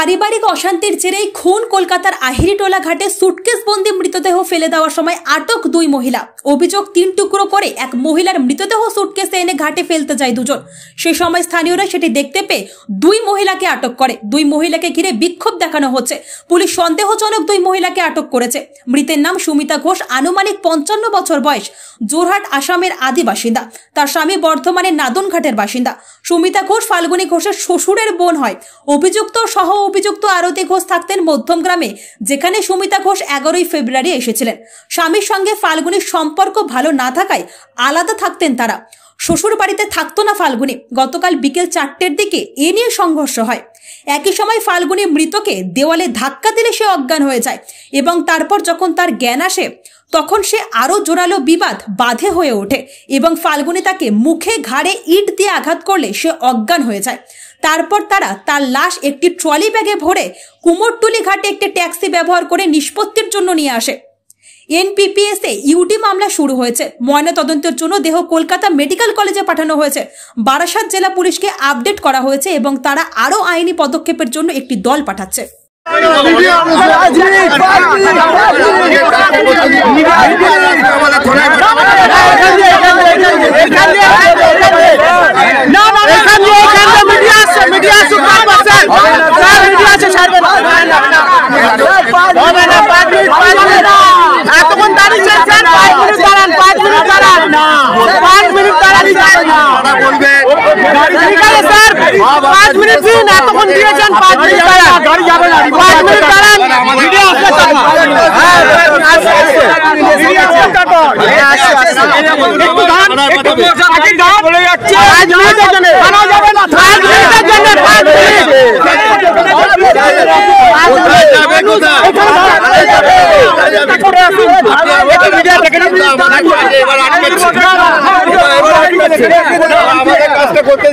পারিবারিক অশান্তির জেরেই খুন কলকাতার আহিরিটোলা ঘাটে সুটকেস বন্দি মৃতদেহ ফেলে দেওয়ার সময় আটক দুই মহিলা। অভিযোগ, 3 টুকরো করে এক মহিলার মৃতদেহ সুটকেসে এনে ঘাটে ফেলতে যায় দুজন। সেই সময় স্থানীয়রা সেটি দেখতে পেয়ে দুই মহিলাকে আটক করে। দুই মহিলাকে ঘিরে বিক্ষোভ দেখানো হচ্ছে। পুলিশ সন্দেহজনক দুই মহিলাকে আটক করেছে। মৃতের নাম সুমিতা ঘোষ, আনুমানিক 55 বছর বয়স, জোরহাট আসামের আদি বাসিন্দা। তার স্বামী বর্ধমানের নাদনঘাটের বাসিন্দা। সুমিতা ঘোষ ফাল্গুনী ঘোষের শ্বশুরের বোন হয়। অভিযুক্ত সহ অভিযুক্ত আরতি ঘোষ থাকতেন মধ্যম গ্রামে, যেখানে সুমিতা ঘোষ 11ই ফেব্রুয়ারি এসেছিলেন। স্বামীর সঙ্গে ফাল্গুনির সম্পর্ক ভালো না থাকায় আলাদা থাকতেন তারা। শ্বশুর বাড়িতে থাকতো না ফাল্গুনি। গতকাল বিকেল 4টের দিকে এ নিয়ে সংঘর্ষ হয়। একই সময় ফাল্গুনি মৃতকে দেওয়ালে ধাক্কা দিলে সে অজ্ঞান হয়ে যায় এবং তারপর যখন তার জ্ঞান আসে তখন সে আরো জোরালো বিবাদ বাধে হয়ে ওঠে এবং ফাল্গুনি তাকে মুখে ঘাড়ে ইট দিয়ে আঘাত করলে সে অজ্ঞান হয়ে যায়। তারপর তারা তার লাশ একটি ট্রলি ব্যাগে ভরে কুমোরটুলি ঘাটে একটি ট্যাক্সি ব্যবহার করে নিষ্পত্তির জন্য নিয়ে আসে। NPPS এ ইউডি মামলা শুরু হয়েছে। ময়না তদন্তের জন্য দেহ কলকাতা মেডিকেল কলেজে পাঠানো হয়েছে। বারাসাত জেলা পুলিশকে আপডেট করা হয়েছে এবং তারা আরো আইনি পদক্ষেপের জন্য একটি দল পাঠাচ্ছে। আমাদের কাজটা করতে